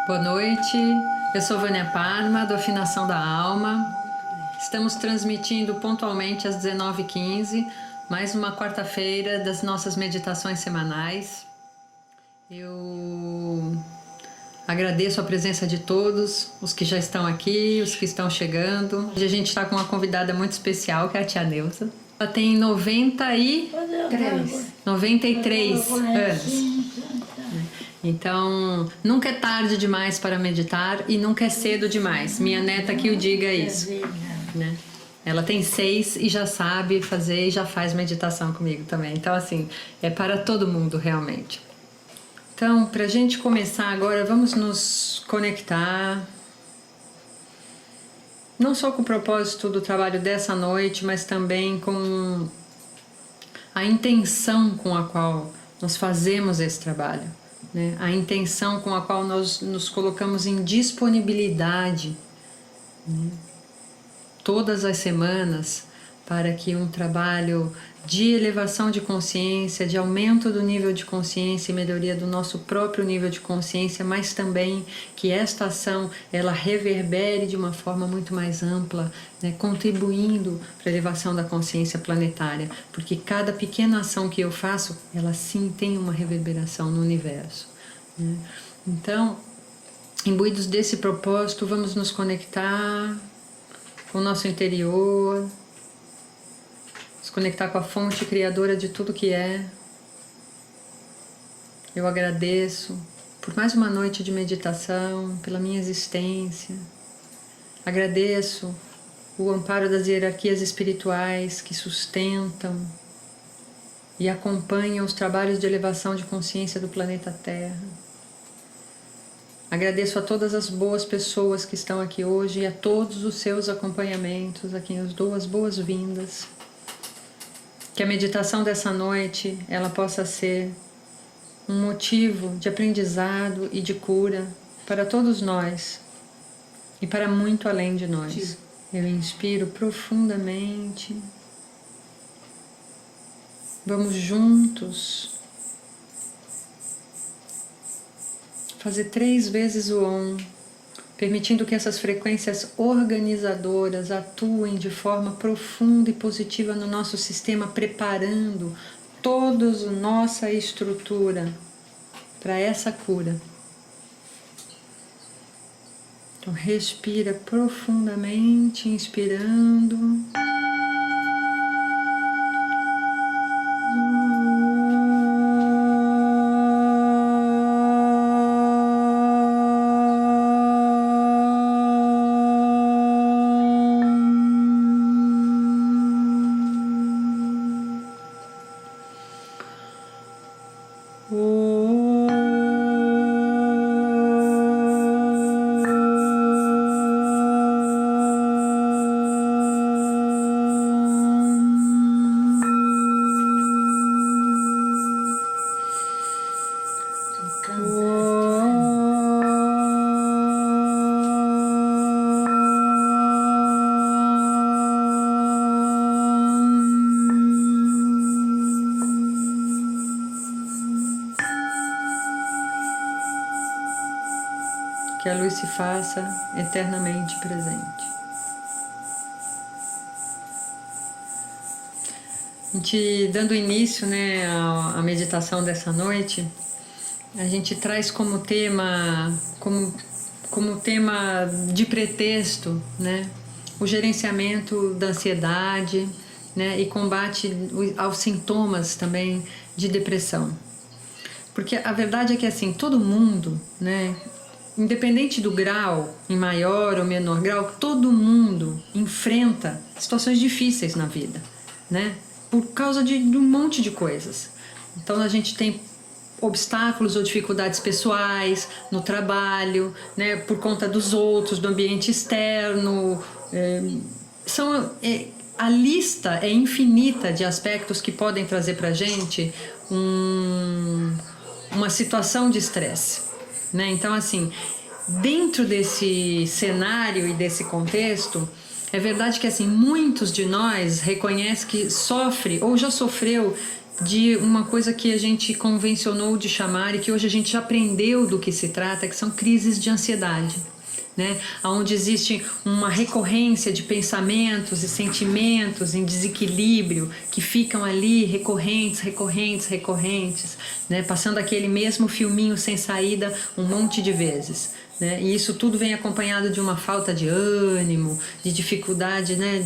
Boa noite, eu sou Vânia Parma, do Afinação da Alma. Estamos transmitindo pontualmente às 19h15, mais uma quarta-feira das nossas meditações semanais. Eu agradeço a presença de todos, os que já estão aqui, os que estão chegando. Hoje a gente está com uma convidada muito especial, que é a tia Neuza. Ela tem 93 anos. Então, nunca é tarde demais para meditar e nunca é cedo demais. Minha neta que o diga isso, né? Ela tem 6 e já sabe fazer e já faz meditação comigo também. Então, assim, é para todo mundo realmente. Então, para a gente começar agora, vamos nos conectar. Não só com o propósito do trabalho dessa noite, mas também com a intenção com a qual nós fazemos esse trabalho. Né? A intenção com a qual nós nos colocamos em disponibilidade, né? Todas as semanas, para que um trabalho de elevação de consciência, de aumento do nível de consciência e melhoria do nosso próprio nível de consciência, mas também que esta ação ela reverbere de uma forma muito mais ampla, né, contribuindo para a elevação da consciência planetária, porque cada pequena ação que eu faço, ela sim tem uma reverberação no universo, né? Então, imbuídos desse propósito, vamos nos conectar com o nosso interior, se conectar com a fonte criadora de tudo que é. Eu agradeço por mais uma noite de meditação, pela minha existência. Agradeço o amparo das hierarquias espirituais que sustentam e acompanham os trabalhos de elevação de consciência do planeta Terra. Agradeço a todas as boas pessoas que estão aqui hoje e a todos os seus acompanhamentos, a quem eu dou as boas-vindas. Que a meditação dessa noite ela possa ser um motivo de aprendizado e de cura para todos nós e para muito além de nós. Eu inspiro profundamente. Vamos juntos fazer 3 vezes o OM, permitindo que essas frequências organizadoras atuem de forma profunda e positiva no nosso sistema, preparando toda a nossa estrutura para essa cura. Então, respira profundamente, inspirando. Que a luz se faça eternamente presente. A gente, dando início, né, à meditação dessa noite, a gente traz como tema de pretexto, né, o gerenciamento da ansiedade, né, e combate aos sintomas também de depressão. Porque a verdade é que assim, todo mundo, né, independente do grau, em maior ou menor grau, todo mundo enfrenta situações difíceis na vida, né? Por causa de um monte de coisas. Então a gente tem obstáculos ou dificuldades pessoais no trabalho, né? Por conta dos outros, do ambiente externo. A lista é infinita de aspectos que podem trazer para a gente uma situação de estresse. Né? Então, assim, dentro desse cenário e desse contexto, é verdade que assim, muitos de nós reconhecem que sofre ou já sofreu de uma coisa que a gente convencionou de chamar e que hoje a gente já aprendeu do que se trata, que são crises de ansiedade, né? Onde existe uma recorrência de pensamentos e sentimentos em desequilíbrio que ficam ali recorrentes, né? Passando aquele mesmo filminho sem saída um monte de vezes, né? E isso tudo vem acompanhado de uma falta de ânimo, de dificuldade, né?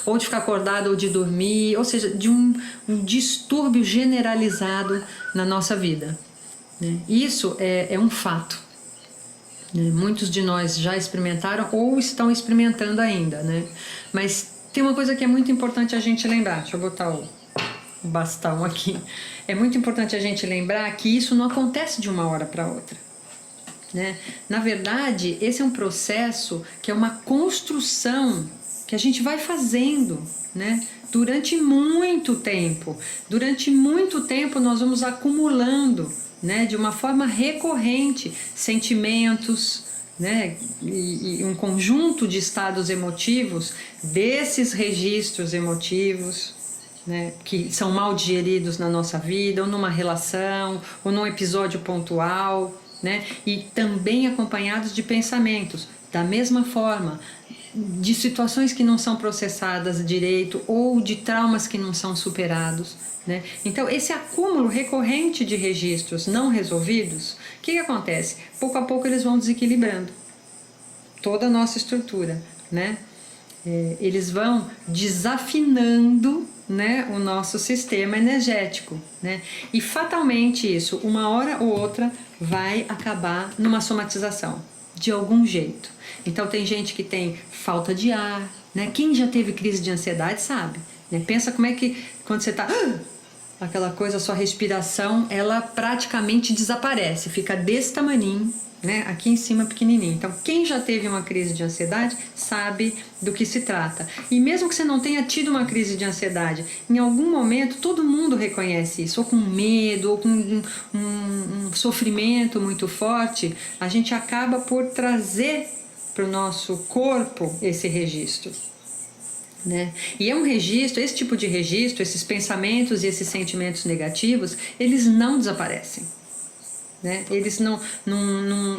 Ou de ficar acordado ou de dormir, ou seja, de um distúrbio generalizado na nossa vida, né? Isso é um fato. Muitos de nós já experimentaram ou estão experimentando ainda, né? Mas tem uma coisa que é muito importante a gente lembrar. Deixa eu botar o bastão aqui. É muito importante a gente lembrar que isso não acontece de uma hora para outra, né? Na verdade, esse é um processo que é uma construção que a gente vai fazendo, né? Durante muito tempo. Durante muito tempo nós vamos acumulando, né, de uma forma recorrente, sentimentos, né, e um conjunto de estados emotivos desses registros emotivos, né, que são mal digeridos na nossa vida, ou numa relação, ou num episódio pontual, né, e também acompanhados de pensamentos, da mesma forma, de situações que não são processadas direito ou de traumas que não são superados, né? Então, esse acúmulo recorrente de registros não resolvidos, o que acontece? Pouco a pouco eles vão desequilibrando toda a nossa estrutura, né? Eles vão desafinando, né, o nosso sistema energético, né? E fatalmente isso, uma hora ou outra, vai acabar numa somatização, de algum jeito. Então tem gente que tem falta de ar, né? Quem já teve crise de ansiedade sabe, né? Pensa como é que quando você está aquela coisa, a sua respiração, ela praticamente desaparece, fica desse tamaninho, né? Aqui em cima pequenininho. Então, quem já teve uma crise de ansiedade sabe do que se trata. E mesmo que você não tenha tido uma crise de ansiedade, em algum momento todo mundo reconhece isso, ou com medo, ou com um sofrimento muito forte, a gente acaba por trazer para o nosso corpo esse registro, né? E é um registro, esse tipo de registro, esses pensamentos e esses sentimentos negativos, eles não desaparecem, né? Eles não,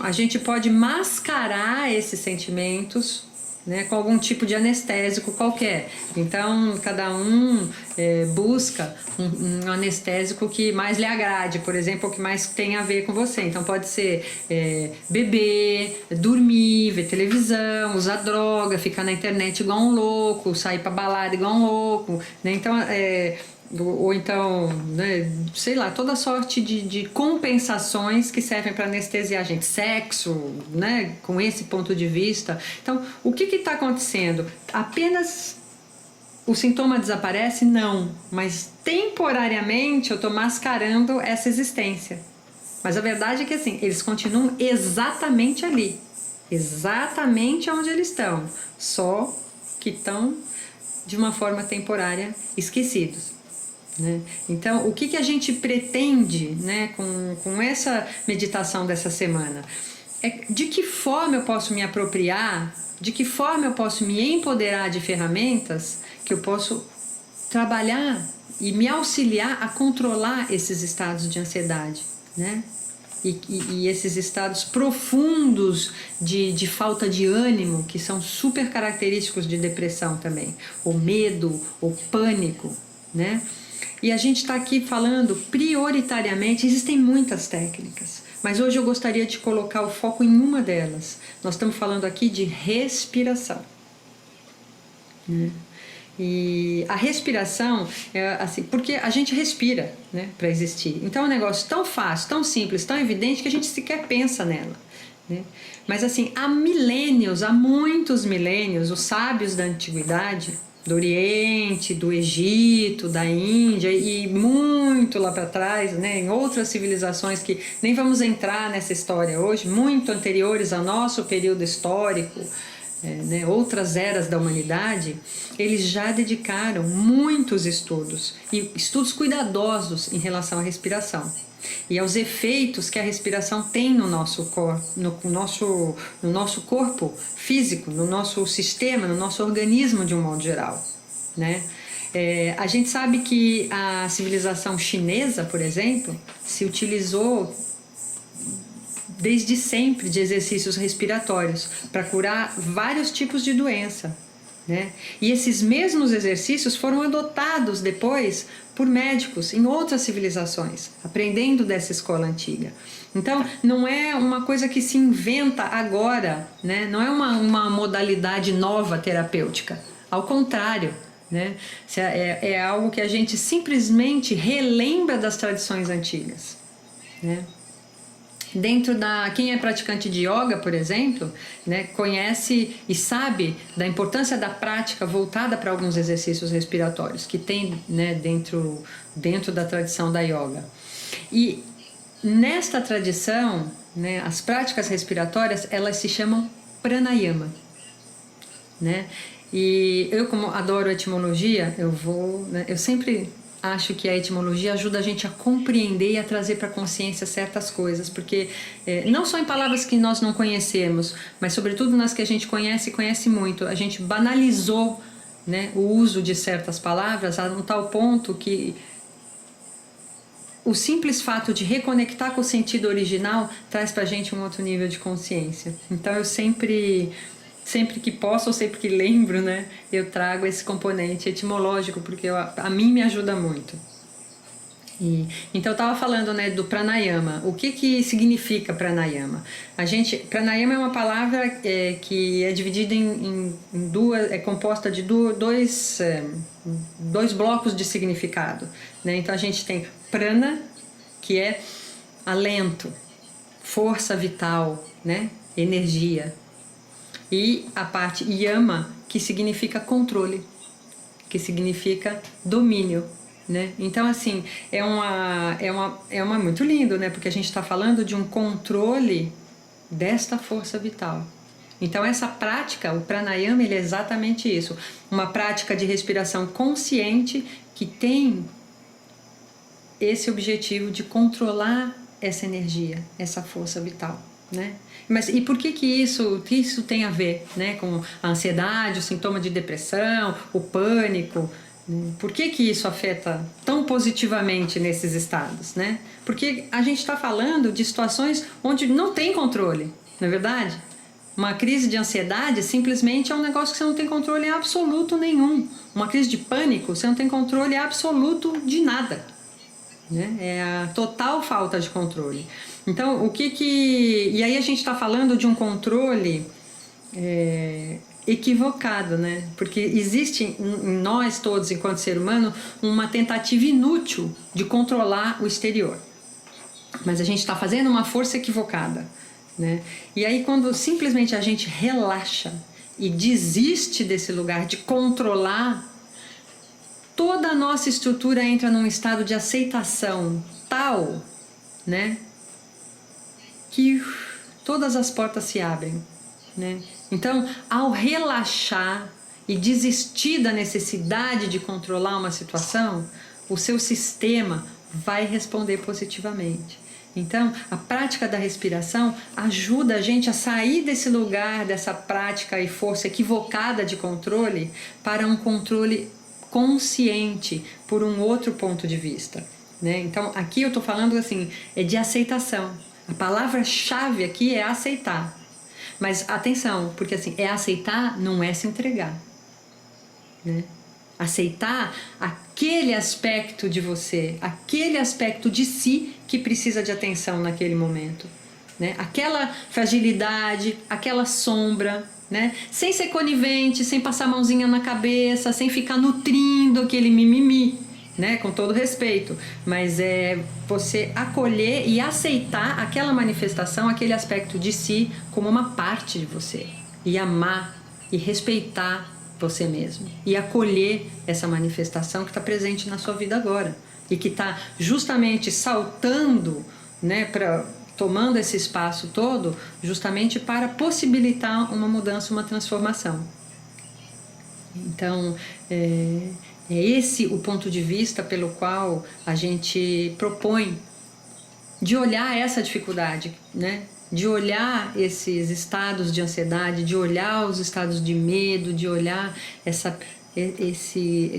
a gente pode mascarar esses sentimentos, né, com algum tipo de anestésico qualquer. Então, cada um busca um anestésico que mais lhe agrade, por exemplo, o que mais tem a ver com você. Então, pode ser beber, dormir, ver televisão, usar droga, ficar na internet igual um louco, sair pra balada igual um louco, né? Então, ou então, né, sei lá, toda sorte de compensações que servem para anestesiar a gente, sexo, né, com esse ponto de vista. Então, o que está acontecendo? Apenas o sintoma desaparece? Não, mas temporariamente eu estou mascarando essa existência. Mas a verdade é que assim, eles continuam exatamente ali, exatamente onde eles estão, só que estão de uma forma temporária esquecidos, né? Então, o que a gente pretende, né, com essa meditação dessa semana? De que forma eu posso me apropriar, de que forma eu posso me empoderar de ferramentas que eu posso trabalhar e me auxiliar a controlar esses estados de ansiedade, né? E esses estados profundos de falta de ânimo, que são super característicos de depressão também, o medo, o pânico, né? E a gente está aqui falando prioritariamente, existem muitas técnicas, mas hoje eu gostaria de colocar o foco em uma delas. Nós estamos falando aqui de respiração, né? E a respiração é assim, porque a gente respira, né, para existir. Então é um negócio tão fácil, tão simples, tão evidente que a gente sequer pensa nela, né? Mas assim, há milênios, há muitos milênios, os sábios da antiguidade, do Oriente, do Egito, da Índia e muito lá para trás, né, em outras civilizações que nem vamos entrar nessa história hoje, muito anteriores ao nosso período histórico, né, outras eras da humanidade, eles já dedicaram muitos estudos, e estudos cuidadosos em relação à respiração e aos efeitos que a respiração tem no nosso corpo, no nosso corpo físico, no nosso sistema, no nosso organismo de um modo geral, né? A gente sabe que a civilização chinesa, por exemplo, se utilizou desde sempre de exercícios respiratórios para curar vários tipos de doença, né? E esses mesmos exercícios foram adotados depois por médicos em outras civilizações, aprendendo dessa escola antiga. Então, não é uma coisa que se inventa agora, né? Não é uma modalidade nova terapêutica. Ao contrário, né? É algo que a gente simplesmente relembra das tradições antigas, né? Quem é praticante de yoga, por exemplo, né, conhece e sabe da importância da prática voltada para alguns exercícios respiratórios que tem, né, dentro da tradição da yoga. E nesta tradição, né, as práticas respiratórias, elas se chamam pranayama, né? E eu, como adoro etimologia, eu sempre acho que a etimologia ajuda a gente a compreender e a trazer para a consciência certas coisas, porque não só em palavras que nós não conhecemos, mas sobretudo nas que a gente conhece muito, a gente banalizou, né, o uso de certas palavras a um tal ponto que o simples fato de reconectar com o sentido original traz para a gente um outro nível de consciência. Então eu sempre que posso ou sempre que lembro, né, eu trago esse componente etimológico, porque a mim me ajuda muito. Então eu estava falando, né, do pranayama. O que significa pranayama? Pranayama é uma palavra que é dividida em duas, é composta de dois blocos de significado, né? Então a gente tem prana, que é alento, força vital, né, energia. E a parte yama, que significa controle, que significa domínio, né? Então, assim, é muito lindo, né? Porque a gente está falando de um controle desta força vital. Então, essa prática, o pranayama, ele é exatamente isso. Uma prática de respiração consciente que tem esse objetivo de controlar essa energia, essa força vital, né? Mas e por que isso tem a ver, né, com a ansiedade, o sintoma de depressão, o pânico? Por que isso afeta tão positivamente nesses estados, né? Porque a gente está falando de situações onde não tem controle, não é verdade? Uma crise de ansiedade simplesmente é um negócio que você não tem controle absoluto nenhum. Uma crise de pânico, você não tem controle absoluto de nada, né? É a total falta de controle. Então, e aí a gente está falando de um controle equivocado, né? Porque existe em nós todos, enquanto ser humano, uma tentativa inútil de controlar o exterior. Mas a gente está fazendo uma força equivocada, né? E aí quando simplesmente a gente relaxa e desiste desse lugar de controlar, toda a nossa estrutura entra num estado de aceitação tal, né, que todas as portas se abrem, né? Então, ao relaxar e desistir da necessidade de controlar uma situação, o seu sistema vai responder positivamente. Então, a prática da respiração ajuda a gente a sair desse lugar, dessa prática e força equivocada de controle, para um controle consciente por um outro ponto de vista, né? Então, aqui eu estou falando assim, de aceitação. A palavra-chave aqui é aceitar. Mas atenção, porque assim, aceitar não é se entregar, né? Aceitar aquele aspecto de você, aquele aspecto de si que precisa de atenção naquele momento, né? Aquela fragilidade, aquela sombra, né? Sem ser conivente, sem passar a mãozinha na cabeça, sem ficar nutrindo aquele mimimi, né? Com todo respeito, mas é você acolher e aceitar aquela manifestação, aquele aspecto de si como uma parte de você, e amar e respeitar você mesmo e acolher essa manifestação que está presente na sua vida agora e que está justamente saltando, né, tomando esse espaço todo justamente para possibilitar uma mudança, uma transformação. Então, é esse o ponto de vista pelo qual a gente propõe de olhar essa dificuldade, né? De olhar esses estados de ansiedade, de olhar os estados de medo, de olhar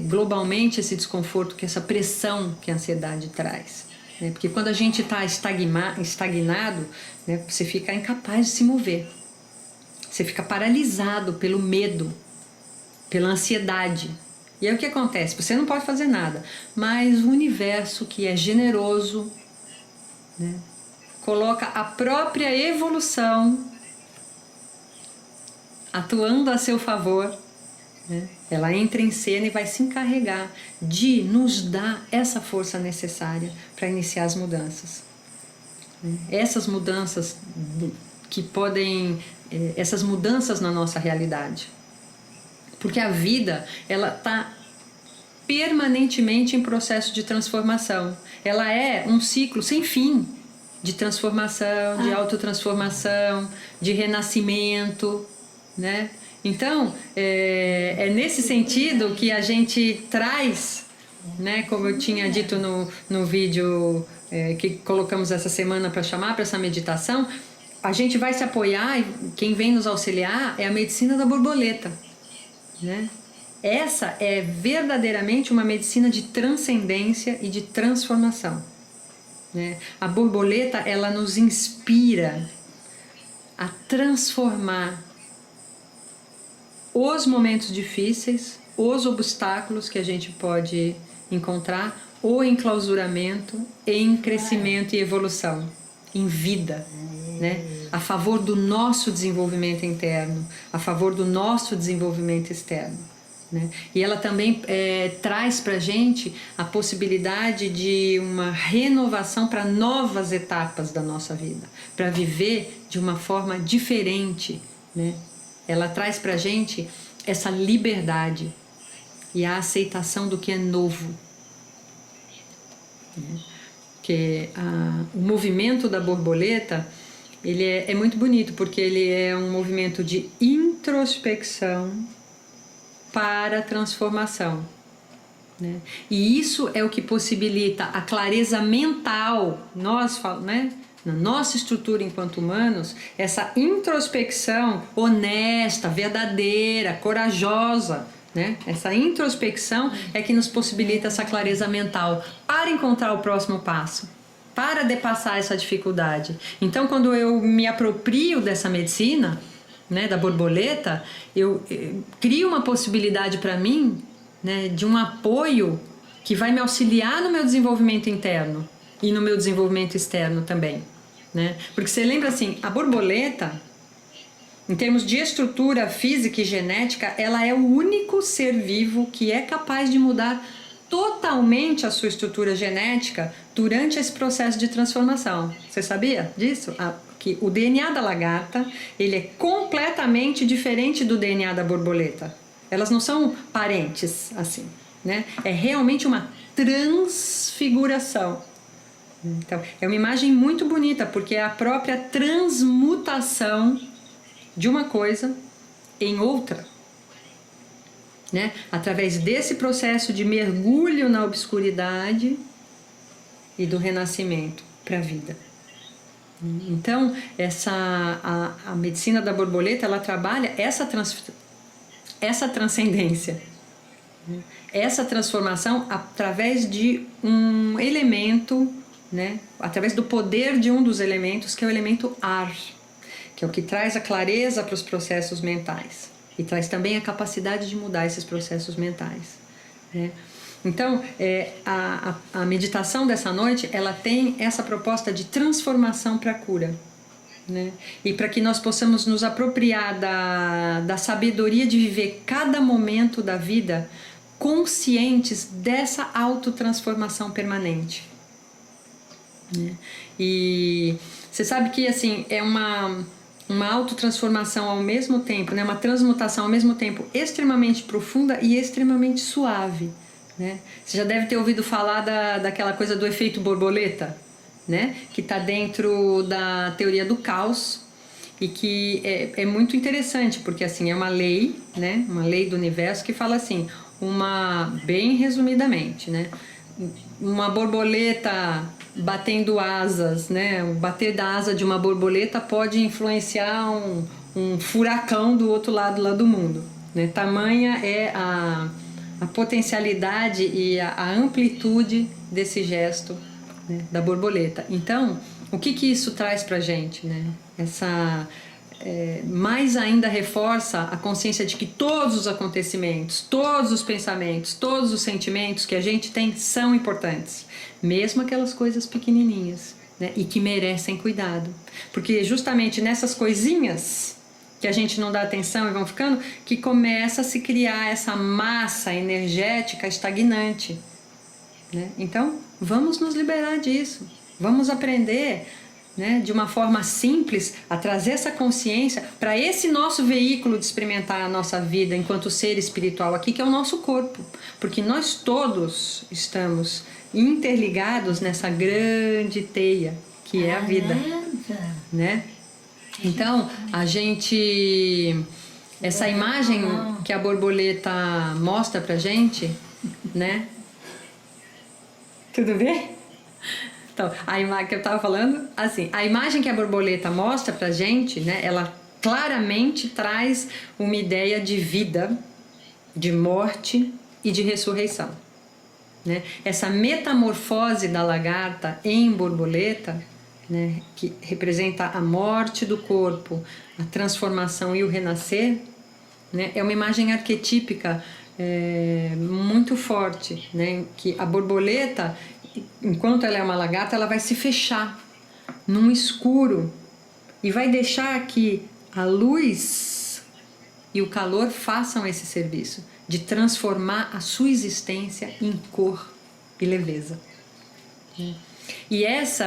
globalmente esse desconforto, que essa pressão que a ansiedade traz. Né? Porque quando a gente está estagnado, né, você fica incapaz de se mover. Você fica paralisado pelo medo, pela ansiedade. E aí o que acontece? Você não pode fazer nada, mas o universo, que é generoso, né, coloca a própria evolução atuando a seu favor, né? Ela entra em cena e vai se encarregar de nos dar essa força necessária para iniciar as mudanças. Essas mudanças que podem, essas mudanças na nossa realidade. Porque a vida, ela está permanentemente em processo de transformação. Ela é um ciclo sem fim de transformação, de autotransformação, de renascimento, né? Então, é nesse sentido que a gente traz, né, como eu tinha dito no vídeo que colocamos essa semana para chamar para essa meditação, a gente vai se apoiar, e quem vem nos auxiliar é a medicina da borboleta. Né? Essa é verdadeiramente uma medicina de transcendência e de transformação. Né? A borboleta, ela nos inspira a transformar os momentos difíceis, os obstáculos que a gente pode encontrar, o enclausuramento em crescimento e evolução, em vida, né? A favor do nosso desenvolvimento interno, a favor do nosso desenvolvimento externo. Né? E ela também traz para a gente a possibilidade de uma renovação para novas etapas da nossa vida, para viver de uma forma diferente. Né? Ela traz para a gente essa liberdade e a aceitação do que é novo. Né? Que o movimento da borboleta, ele é muito bonito, porque ele é um movimento de introspecção para transformação. Né? E isso é o que possibilita a clareza mental, né? Na nossa estrutura enquanto humanos, essa introspecção honesta, verdadeira, corajosa. Né? Essa introspecção é que nos possibilita essa clareza mental para encontrar o próximo passo, para depassar essa dificuldade. Então, quando eu me aproprio dessa medicina, né, da borboleta, eu crio uma possibilidade para mim, né, de um apoio que vai me auxiliar no meu desenvolvimento interno e no meu desenvolvimento externo também. Né? Porque você lembra assim, a borboleta, em termos de estrutura física e genética, ela é o único ser vivo que é capaz de mudar totalmente a sua estrutura genética durante esse processo de transformação. Você sabia disso? Que o DNA da lagarta, ele é completamente diferente do DNA da borboleta. Elas não são parentes, assim, né? É realmente uma transfiguração. Então, é uma imagem muito bonita, porque é a própria transmutação de uma coisa em outra. Né? Através desse processo de mergulho na obscuridade e do renascimento para a vida. Então, a medicina da borboleta, ela trabalha essa transcendência, essa transformação através de um elemento, né? Através do poder de um dos elementos, que é o elemento ar, que é o que traz a clareza para os processos mentais e traz também a capacidade de mudar esses processos mentais. Né? Então, a meditação dessa noite, ela tem essa proposta de transformação para a cura. Né? E para que nós possamos nos apropriar da sabedoria de viver cada momento da vida conscientes dessa autotransformação permanente. Né? E você sabe que assim, é uma autotransformação ao mesmo tempo, né? Uma transmutação ao mesmo tempo extremamente profunda e extremamente suave. Né? Você já deve ter ouvido falar daquela coisa do efeito borboleta, né? Que está dentro da teoria do caos e que é muito interessante, porque assim, é uma lei, né? Uma lei do universo que fala assim, bem resumidamente, né? Uma borboleta batendo asas, né? O bater da asa de uma borboleta pode influenciar um furacão do outro lado lá do mundo. Né? Tamanha é a potencialidade e a amplitude desse gesto, né, da borboleta. Então, o que isso traz para a gente, né? Mais ainda reforça a consciência de que todos os acontecimentos, todos os pensamentos, todos os sentimentos que a gente tem são importantes, mesmo aquelas coisas pequenininhas, né, e que merecem cuidado, porque justamente nessas coisinhas que a gente não dá atenção e vão ficando, que começa a se criar essa massa energética estagnante, né? Então, vamos nos liberar disso, vamos aprender, né, de uma forma simples, a trazer essa consciência para esse nosso veículo de experimentar a nossa vida enquanto ser espiritual aqui, que é o nosso corpo, porque nós todos estamos interligados nessa grande teia que é a vida, né? Então, essa imagem que a borboleta mostra pra gente, né? Tudo bem? Então, a imagem que eu estava falando, assim, a imagem que a borboleta mostra pra gente, né? Ela claramente traz uma ideia de vida, de morte e de ressurreição, né? Essa metamorfose da lagarta em borboleta, né, que representa a morte do corpo, a transformação e o renascer, né, é uma imagem arquetípica muito forte, né, que a borboleta, enquanto ela é uma lagarta, ela vai se fechar num escuro e vai deixar que a luz e o calor façam esse serviço de transformar a sua existência em cor e leveza. E essa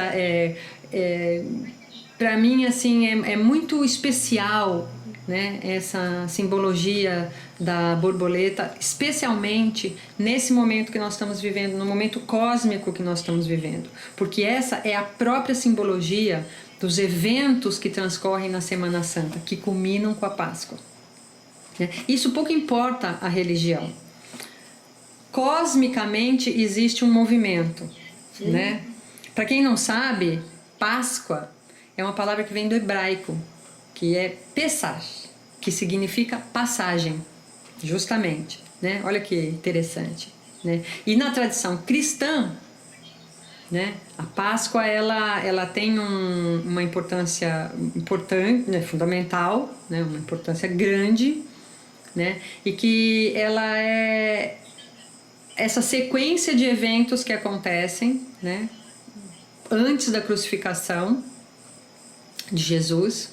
para mim, assim, é muito especial, né, essa simbologia da borboleta, especialmente nesse momento que nós estamos vivendo, no momento cósmico que nós estamos vivendo, porque essa é a própria simbologia dos eventos que transcorrem na Semana Santa, que culminam com a Páscoa, né? Isso pouco importa a religião. Cosmicamente existe um movimento, né? Para quem não sabe, Páscoa é uma palavra que vem do hebraico, que é Pesach, que significa passagem, justamente, né? Olha que interessante, né? E na tradição cristã, né, a Páscoa ela tem uma importância importante, né, fundamental, né, uma importância grande, né? E que ela é essa sequência de eventos que acontecem, né, antes da crucificação de Jesus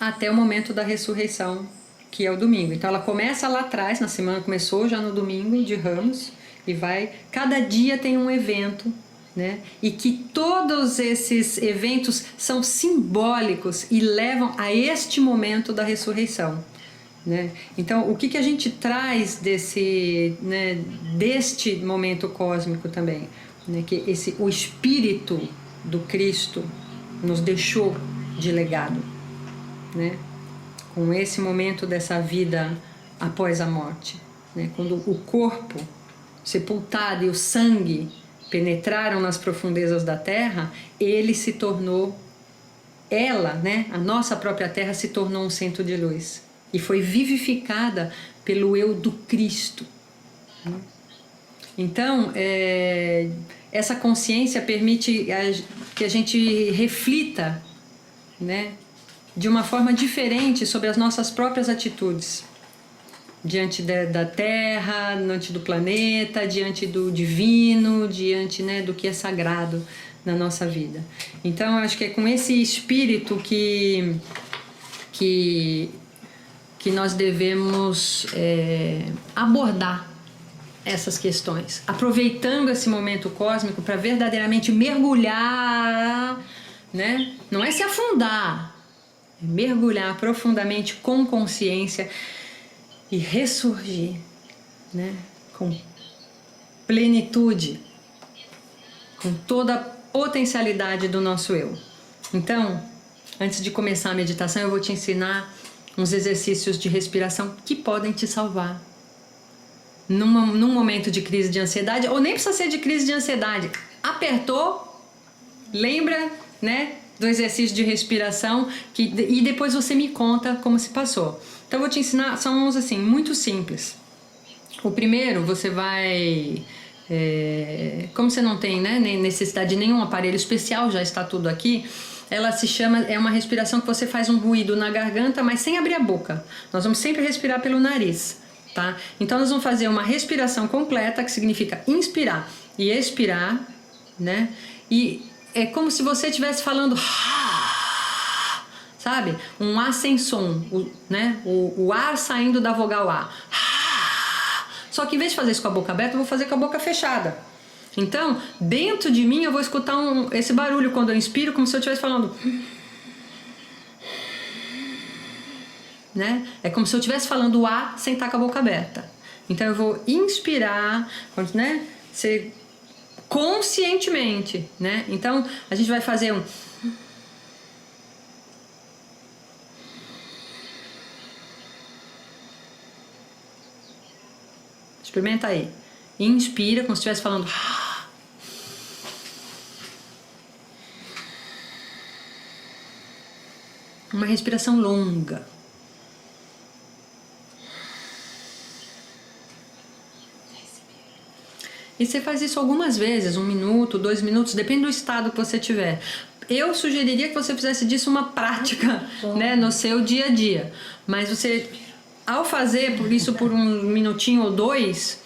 até o momento da ressurreição, que é o domingo. Então ela começa lá atrás, na semana começou já no domingo de Ramos e vai, cada dia tem um evento, né? E que todos esses eventos são simbólicos e levam a este momento da ressurreição, né? Então, o que a gente traz deste momento cósmico também, né? Que o Espírito do Cristo nos deixou de legado, né? Com esse momento dessa vida após a morte, né? Quando o corpo sepultado e o sangue penetraram nas profundezas da terra, ele se tornou, né? A nossa própria terra se tornou um centro de luz e foi vivificada pelo eu do Cristo. Então, essa consciência permite que a gente reflita, né, de uma forma diferente sobre as nossas próprias atitudes diante da Terra, diante do planeta, diante do divino, diante, né, do que é sagrado na nossa vida. Então, eu acho que é com esse espírito que nós devemos abordar essas questões, aproveitando esse momento cósmico para verdadeiramente mergulhar, né? Não é se afundar, é mergulhar profundamente com consciência e ressurgir, né? Com plenitude, com toda a potencialidade do nosso eu. Então, antes de começar a meditação, eu vou te ensinar uns exercícios de respiração que podem te salvar num momento de crise de ansiedade, ou nem precisa ser de crise de ansiedade. Apertou, lembra, né, do exercício de respiração e depois você me conta como se passou. Então eu vou te ensinar, são uns assim, muito simples. O primeiro, você vai... como você não tem, né, nem necessidade de nenhum aparelho especial, já está tudo aqui, ela se chama, é uma respiração que você faz um ruído na garganta, mas sem abrir a boca. Nós vamos sempre respirar pelo nariz, tá? Então nós vamos fazer uma respiração completa, que significa inspirar e expirar, né? E é como se você estivesse falando, sabe? Um A sem som, né? O ar saindo da vogal A. Só que em vez de fazer isso com a boca aberta, eu vou fazer com a boca fechada. Então, dentro de mim eu vou escutar esse barulho quando eu inspiro, como se eu estivesse falando... Né? É como se eu estivesse falando o A sem estar com a boca aberta. Então eu vou inspirar, né? Conscientemente, né? Então a gente vai fazer um... Experimenta aí. Inspira como se estivesse falando... Uma respiração longa. E você faz isso algumas vezes, 1 minuto, 2 minutos, depende do estado que você tiver. Eu sugeriria que você fizesse disso uma prática, né, no seu dia a dia. Mas você, ao fazer isso por 1 minutinho ou 2,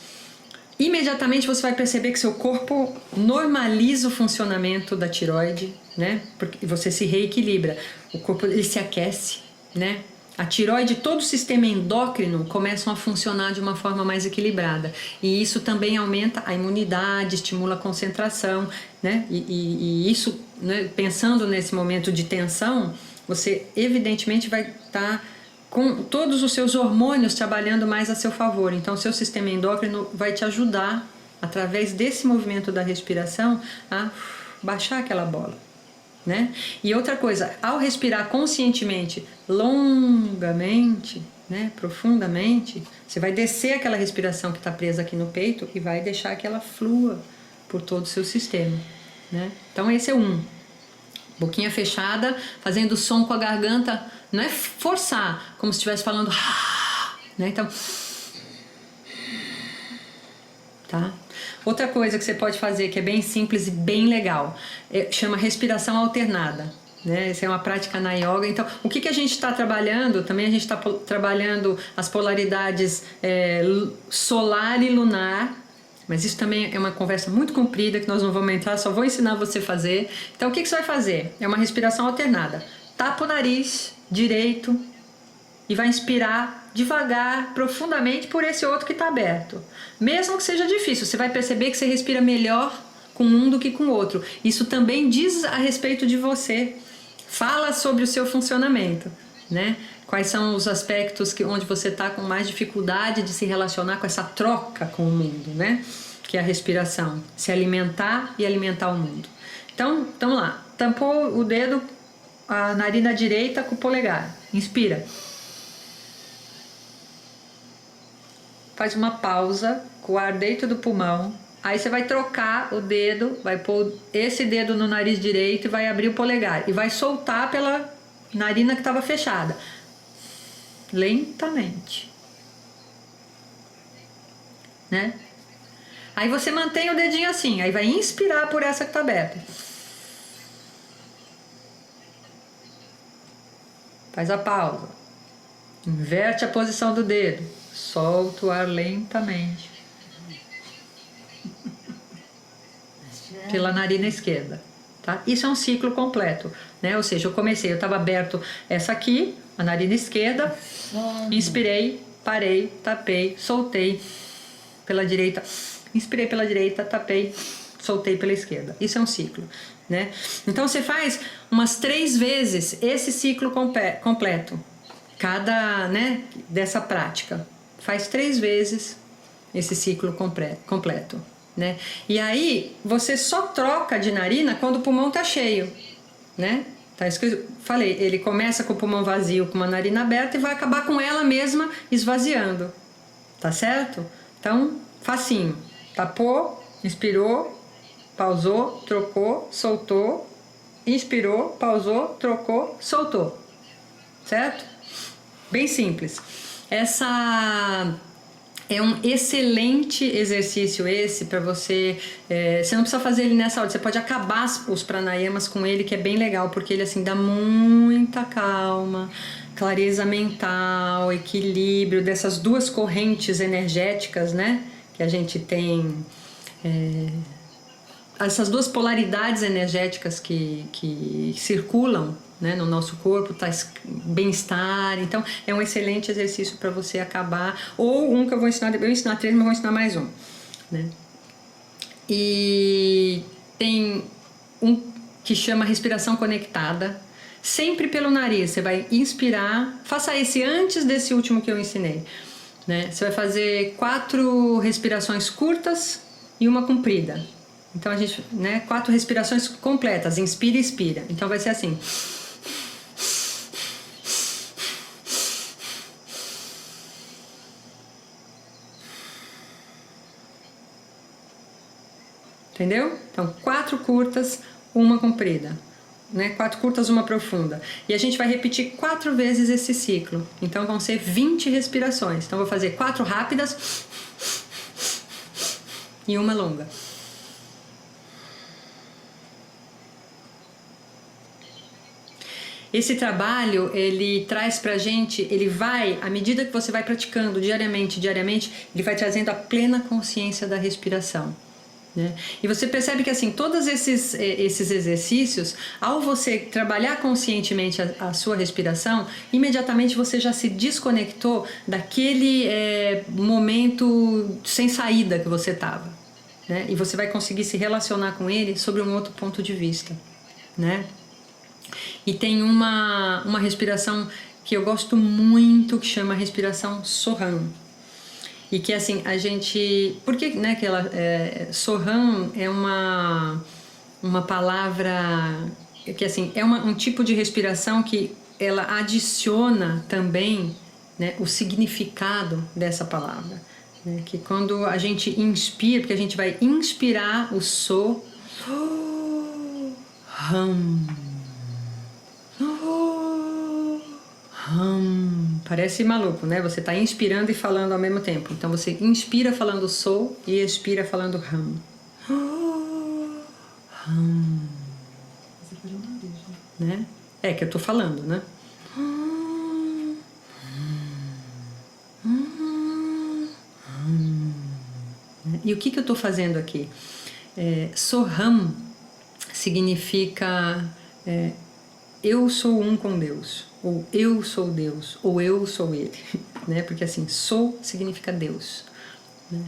imediatamente você vai perceber que seu corpo normaliza o funcionamento da tireoide, né? Porque você se reequilibra. O corpo ele se aquece, né? A tireoide e todo o sistema endócrino começam a funcionar de uma forma mais equilibrada. E isso também aumenta a imunidade, estimula a concentração, né? E isso, né, pensando nesse momento de tensão, você evidentemente vai estar com todos os seus hormônios trabalhando mais a seu favor. Então, o seu sistema endócrino vai te ajudar, através desse movimento da respiração, a baixar aquela bola, né? E outra coisa, ao respirar conscientemente, longamente, né, profundamente, você vai descer aquela respiração que está presa aqui no peito e vai deixar que ela flua por todo o seu sistema, né? Então, esse é boquinha fechada, fazendo som com a garganta, não é forçar, como se estivesse falando, né? Então, tá? Outra coisa que você pode fazer, que é bem simples e bem legal, chama respiração alternada, né? Essa é uma prática na yoga. Então, o que a gente está trabalhando? Também a gente está trabalhando as polaridades solar e lunar. Mas isso também é uma conversa muito comprida que nós não vamos entrar, só vou ensinar você a fazer. Então o que você vai fazer? É uma respiração alternada. Tapa o nariz direito e vai inspirar devagar, profundamente por esse outro que está aberto. Mesmo que seja difícil, você vai perceber que você respira melhor com um do que com o outro. Isso também diz a respeito de você. Fala sobre o seu funcionamento, né? Quais são os aspectos onde você está com mais dificuldade de se relacionar com essa troca com o mundo, né? Que é a respiração, se alimentar e alimentar o mundo. Então, vamos lá. Tampou o dedo, a narina direita com o polegar. Inspira. Faz uma pausa com o ar dentro do pulmão. Aí você vai trocar o dedo, vai pôr esse dedo no nariz direito e vai abrir o polegar. E vai soltar pela narina que estava fechada. Lentamente, né? Aí você mantém o dedinho assim, aí vai inspirar por essa que está aberta. Faz a pausa. Inverte a posição do dedo. Solta o ar lentamente. Pela narina esquerda, tá? Isso é um ciclo completo, né? Ou seja, eu estava aberto essa aqui, a narina esquerda, inspirei, parei, tapei, soltei pela direita, inspirei pela direita, tapei, soltei pela esquerda. Isso é um ciclo, né? Então você faz umas 3 vezes esse ciclo completo, cada, né, dessa prática. Faz 3 vezes esse ciclo completo, né? E aí você só troca de narina quando o pulmão tá cheio, né? Tá escrito, falei, ele começa com o pulmão vazio, com uma narina aberta e vai acabar com ela mesma esvaziando, tá certo? Então, facinho. Tapou, inspirou, pausou, trocou, soltou, inspirou, pausou, trocou, soltou, certo? Bem simples. É um excelente exercício esse para você. Você não precisa fazer ele nessa hora, você pode acabar os pranayamas com ele, que é bem legal, porque ele assim dá muita calma, clareza mental, equilíbrio dessas duas correntes energéticas, né? Que a gente tem. Essas duas polaridades energéticas que circulam, né, no nosso corpo, bem-estar. Então, é um excelente exercício para você acabar. Ou um que eu vou ensinar, eu vou ensinar 3, mas vou ensinar mais um. Né? E tem um que chama respiração conectada, sempre pelo nariz. Você vai inspirar, faça esse antes desse último que eu ensinei. Né? Você vai fazer 4 respirações curtas e uma comprida. Então a gente, né, 4 respirações completas, inspira e expira. Então vai ser assim. Entendeu? Então 4 curtas, uma comprida. Né? 4 curtas, uma profunda. E a gente vai repetir 4 vezes esse ciclo. Então vão ser 20 respirações. Então vou fazer 4 rápidas e uma longa. Esse trabalho, ele traz pra gente, ele vai, à medida que você vai praticando diariamente, ele vai trazendo a plena consciência da respiração. Né? E você percebe que assim, todos esses exercícios, ao você trabalhar conscientemente a sua respiração, imediatamente você já se desconectou daquele momento sem saída que você estava. Né? E você vai conseguir se relacionar com ele sobre um outro ponto de vista. Né? E tem uma respiração que eu gosto muito, que chama respiração Soham. E que assim, a gente... Por que, né, que ela... Soham é uma palavra que assim, é um tipo de respiração que ela adiciona também, né, o significado dessa palavra. Né? Que quando a gente inspira, porque a gente vai inspirar o So... Hum. Parece maluco, né? Você está inspirando e falando ao mesmo tempo. Então você inspira falando sou e expira falando hum. Né? É que eu tô falando, né? E o que eu tô fazendo aqui? Soham significa eu sou um com Deus, ou eu sou Deus, ou eu sou Ele, né? Porque assim, sou significa Deus, né?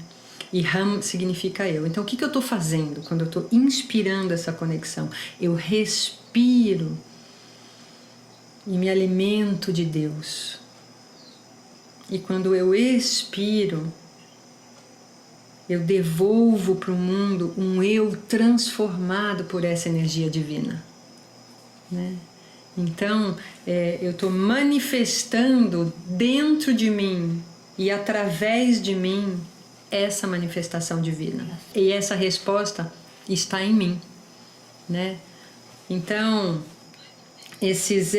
E Ham significa eu. Então o que eu estou fazendo quando eu estou inspirando essa conexão? Eu respiro e me alimento de Deus. E quando eu expiro, eu devolvo para o mundo um eu transformado por essa energia divina, né? Então, eu estou manifestando dentro de mim e através de mim essa manifestação divina. E essa resposta está em mim, né? Então, esses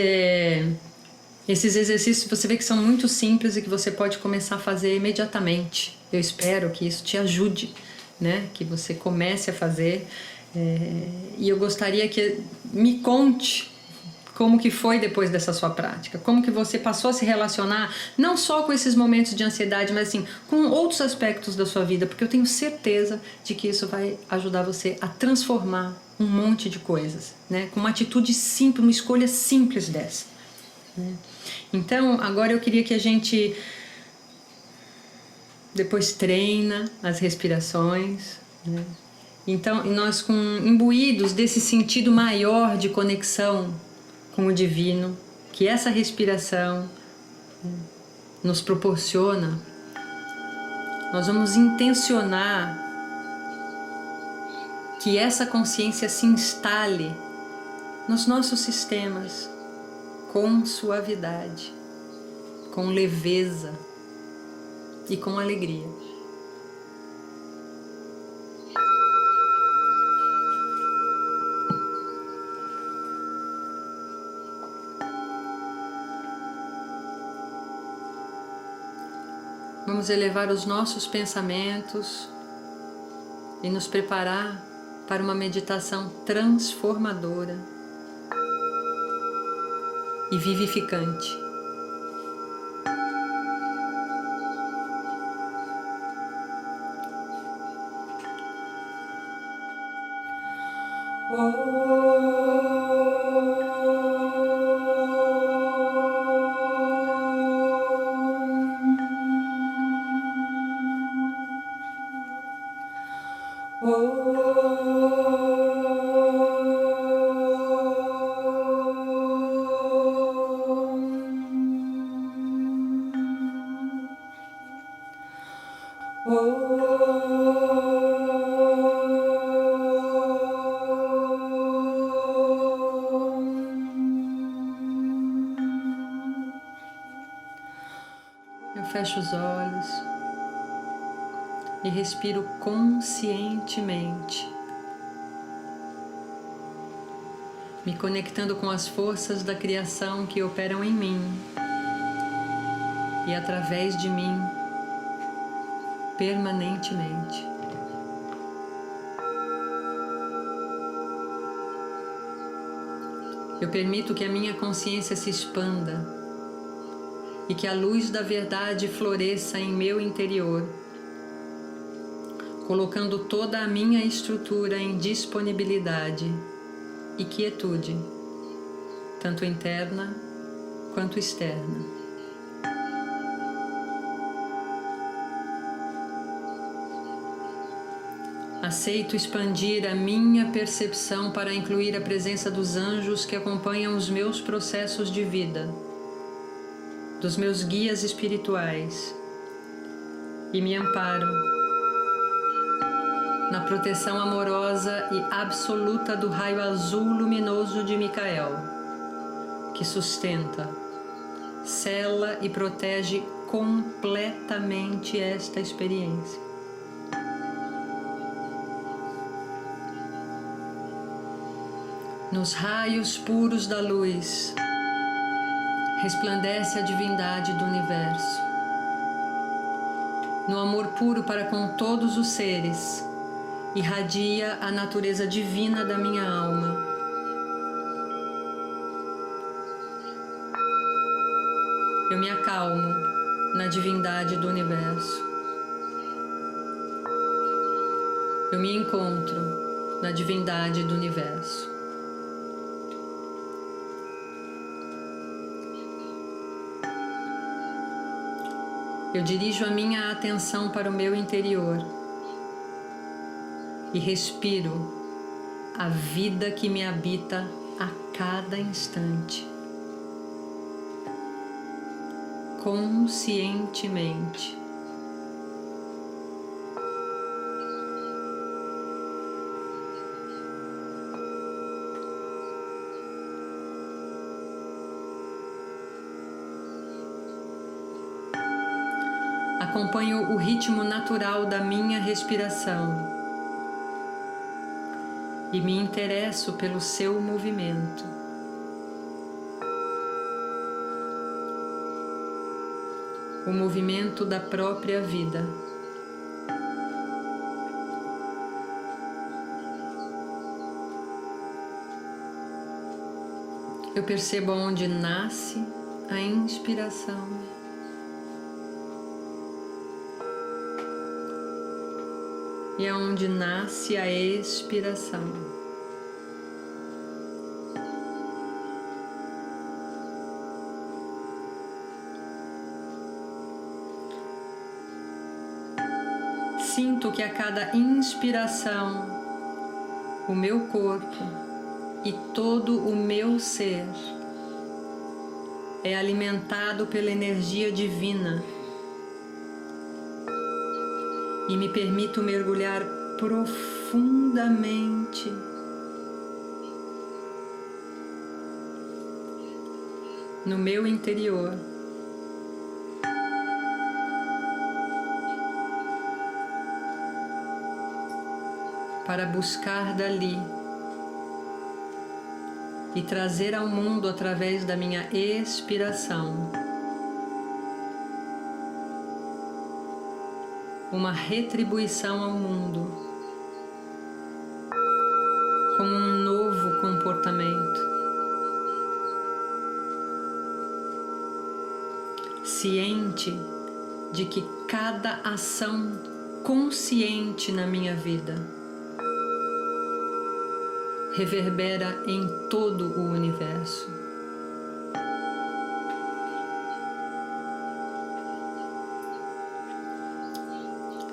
exercícios você vê que são muito simples e que você pode começar a fazer imediatamente. Eu espero que isso te ajude, né? Que você comece a fazer. E eu gostaria que me conte como que foi depois dessa sua prática, como que você passou a se relacionar não só com esses momentos de ansiedade, mas assim, com outros aspectos da sua vida, porque eu tenho certeza de que isso vai ajudar você a transformar um monte de coisas, né? Com uma atitude simples, uma escolha simples dessa, né? Então, agora eu queria que a gente depois treina as respirações, né? Então, nós imbuídos desse sentido maior de conexão com o divino, que essa respiração nos proporciona, nós vamos intencionar que essa consciência se instale nos nossos sistemas com suavidade, com leveza e com alegria. Vamos elevar os nossos pensamentos e nos preparar para uma meditação transformadora e vivificante. Eu fecho os olhos e respiro conscientemente, me conectando com as forças da criação que operam em mim e através de mim permanentemente. Eu permito que a minha consciência se expanda e que a luz da verdade floresça em meu interior, colocando toda a minha estrutura em disponibilidade e quietude, tanto interna quanto externa. Aceito expandir a minha percepção para incluir a presença dos anjos que acompanham os meus processos de vida, dos meus guias espirituais, e me amparo na proteção amorosa e absoluta do raio azul luminoso de Micael, que sustenta, sela e protege completamente esta experiência. Nos raios puros da luz, resplandece a divindade do universo. No amor puro para com todos os seres, irradia a natureza divina da minha alma. Eu me acalmo na divindade do universo. Eu me encontro na divindade do universo. Eu dirijo a minha atenção para o meu interior e respiro a vida que me habita a cada instante, conscientemente. Acompanho o ritmo natural da minha respiração e me interesso pelo seu movimento. O movimento da própria vida. Eu percebo onde nasce a inspiração e aonde nasce a expiração. Sinto que a cada inspiração, o meu corpo e todo o meu ser é alimentado pela energia divina e me permito mergulhar profundamente no meu interior, para buscar dali e trazer ao mundo através da minha expiração uma retribuição ao mundo com um novo comportamento, ciente de que cada ação consciente na minha vida reverbera em todo o universo.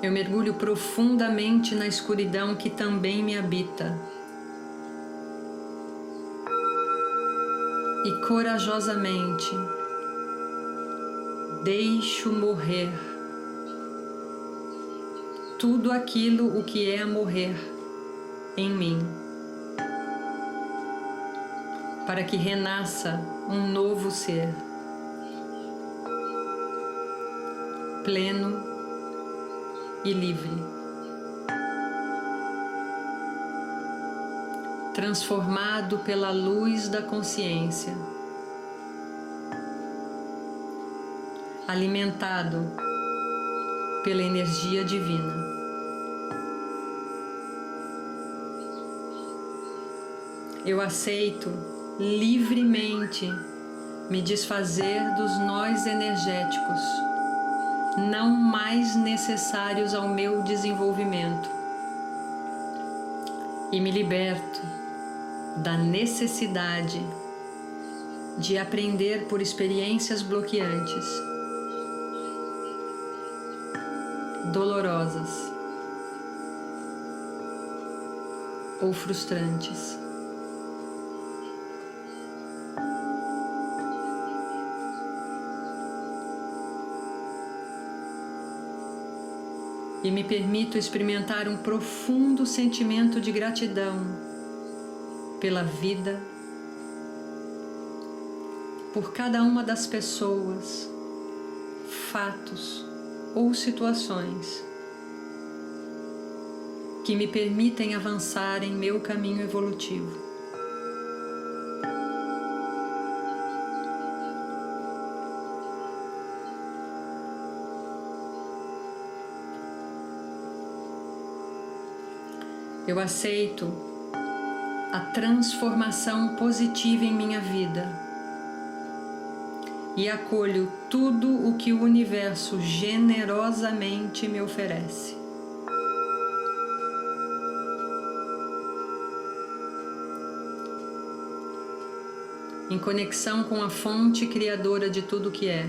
Eu mergulho profundamente na escuridão que também me habita e corajosamente deixo morrer tudo aquilo o que é a morrer em mim, para que renasça um novo ser, pleno e livre, transformado pela luz da consciência, alimentado pela energia divina. Eu aceito livremente me desfazer dos nós energéticos não mais necessários ao meu desenvolvimento e me liberto da necessidade de aprender por experiências bloqueantes, dolorosas ou frustrantes. E me permito experimentar um profundo sentimento de gratidão pela vida, por cada uma das pessoas, fatos ou situações que me permitem avançar em meu caminho evolutivo. Eu aceito a transformação positiva em minha vida e acolho tudo o que o universo generosamente me oferece. Em conexão com a fonte criadora de tudo o que é,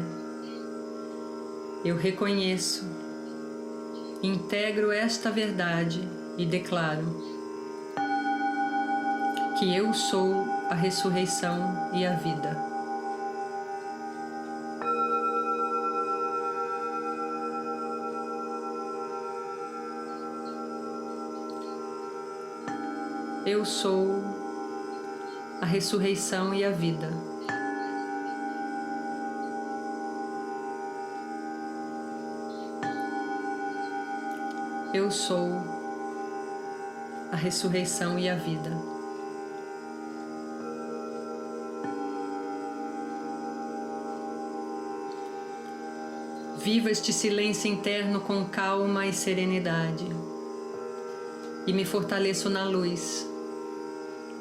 eu reconheço, integro esta verdade e declaro que eu sou a ressurreição e a vida. Eu sou a ressurreição e a vida. Eu sou a ressurreição e a vida. Vivo este silêncio interno com calma e serenidade e me fortaleço na luz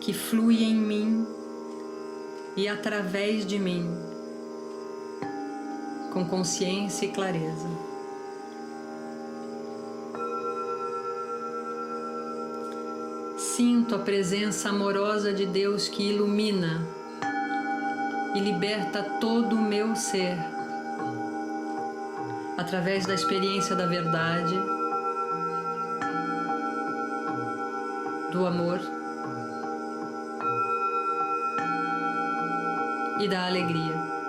que flui em mim e através de mim, com consciência e clareza. Sinto a presença amorosa de Deus que ilumina e liberta todo o meu ser através da experiência da verdade, do amor e da alegria.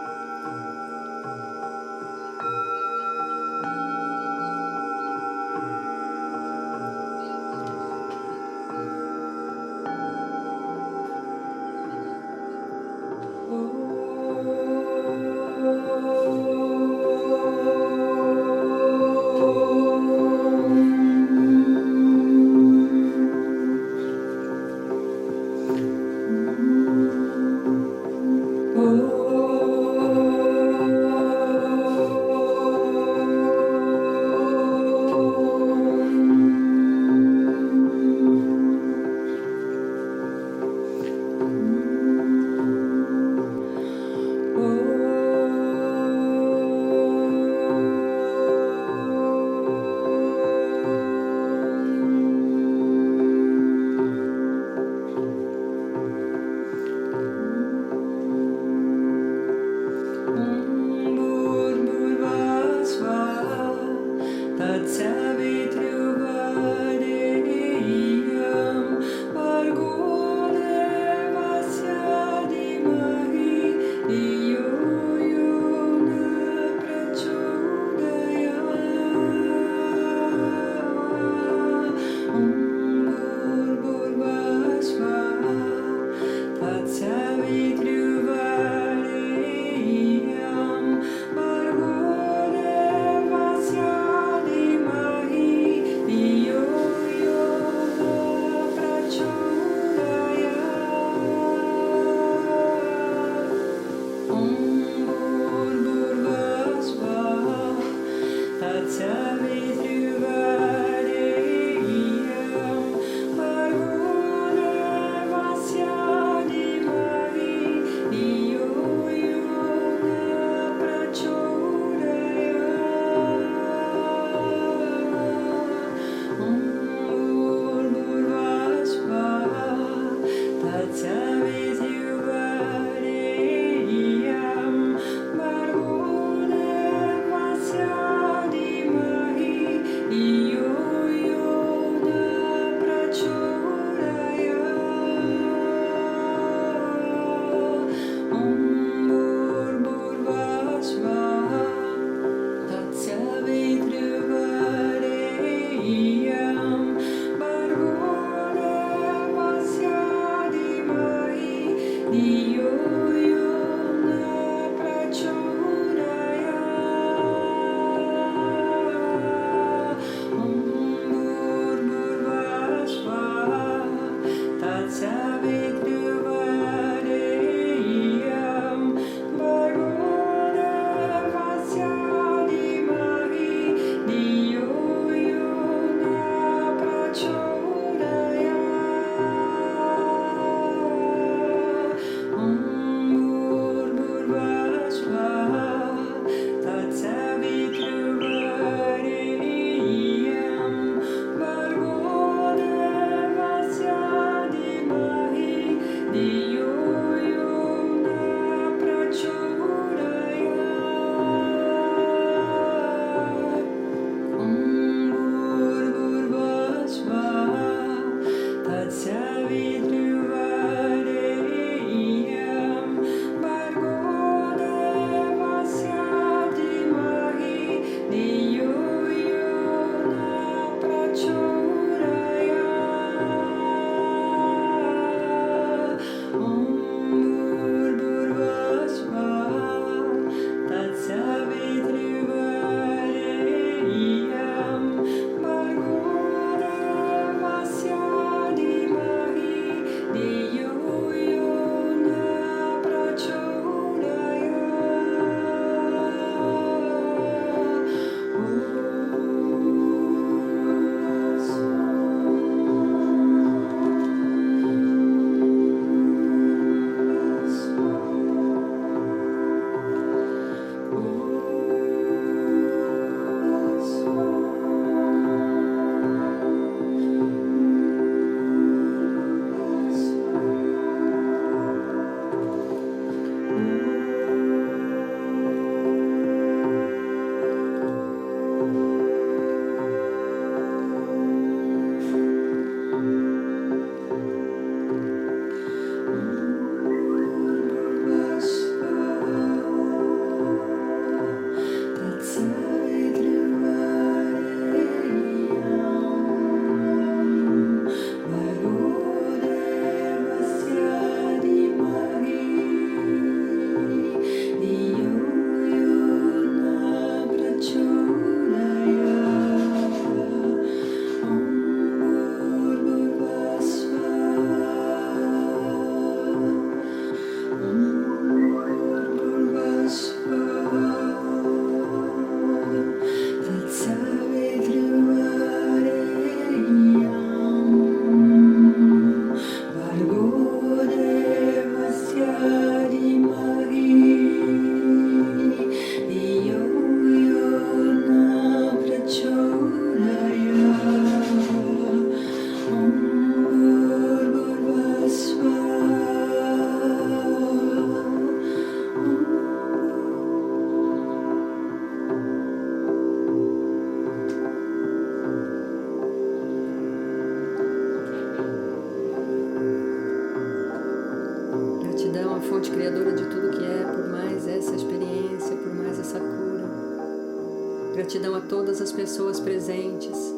Gratidão a todas as pessoas presentes,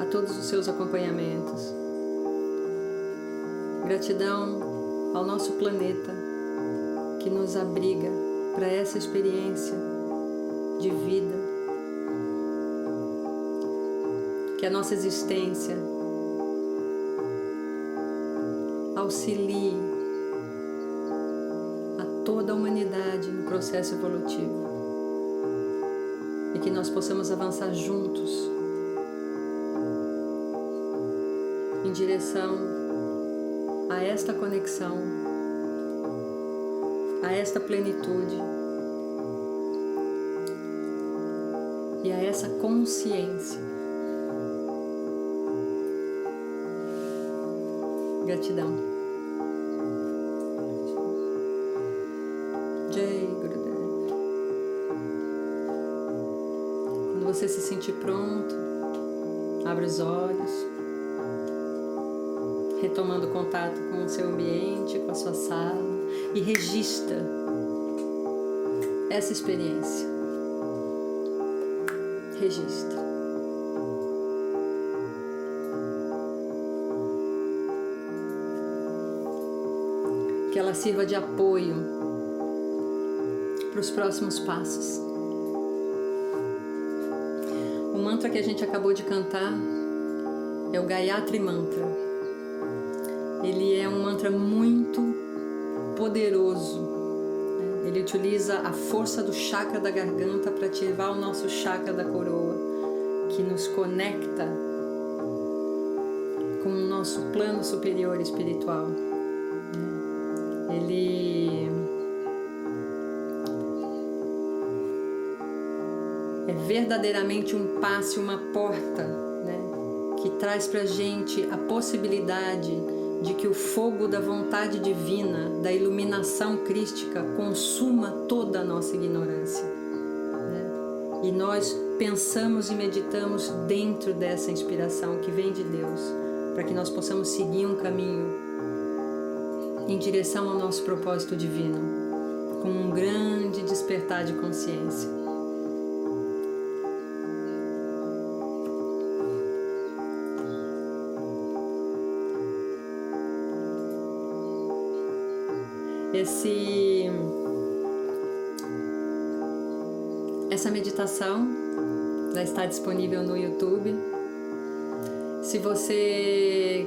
a todos os seus acompanhamentos. Gratidão ao nosso planeta que nos abriga para essa experiência de vida. Que a nossa existência auxilie a toda a humanidade no processo evolutivo e que nós possamos avançar juntos em direção a esta conexão, a esta plenitude e a essa consciência. Gratidão. Jai Gurudev. Quando você se sentir pronto, abre os olhos, retomando contato com o seu ambiente, com a sua sala, e registra essa experiência. Registra. Que ela sirva de apoio para os próximos passos. O mantra que a gente acabou de cantar é o Gayatri Mantra. Ele é um mantra muito poderoso. Ele utiliza a força do chakra da garganta para ativar o nosso chakra da coroa, que nos conecta com o nosso plano superior espiritual. Ele é verdadeiramente um passe, uma porta, né, que traz pra gente a possibilidade de que o fogo da vontade divina, da iluminação crística, consuma toda a nossa ignorância, né? E nós pensamos e meditamos dentro dessa inspiração que vem de Deus, para que nós possamos seguir um caminho em direção ao nosso propósito divino, com um grande despertar de consciência. Essa meditação já está disponível no YouTube. Se você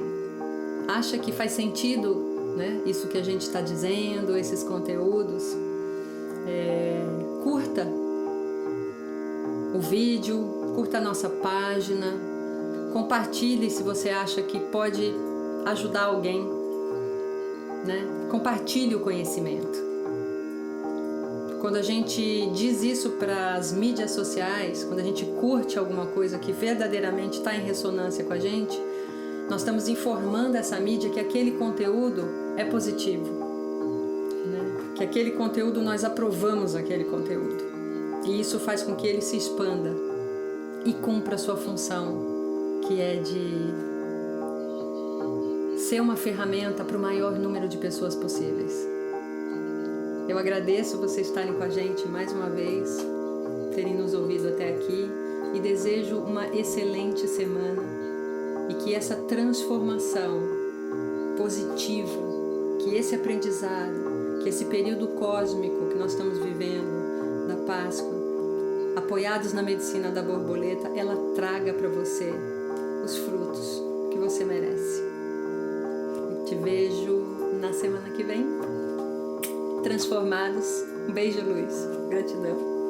acha que faz sentido, né, isso que a gente está dizendo, esses conteúdos, curta o vídeo, curta a nossa página, compartilhe se você acha que pode ajudar alguém, né? Compartilhe o conhecimento. Quando a gente diz isso para as mídias sociais, quando a gente curte alguma coisa que verdadeiramente está em ressonância com a gente, nós estamos informando essa mídia que aquele conteúdo é positivo, né? Que aquele conteúdo, nós aprovamos aquele conteúdo. E isso faz com que ele se expanda e cumpra a sua função, que é de ser uma ferramenta para o maior número de pessoas possíveis. Eu agradeço vocês estarem com a gente mais uma vez, terem nos ouvido até aqui, e desejo uma excelente semana e que essa transformação positiva, que esse aprendizado, que esse período cósmico que nós estamos vivendo, da Páscoa, apoiados na medicina da borboleta, ela traga para você os frutos que você merece. Te vejo na semana que vem, transformados. Um beijo, luz. Gratidão.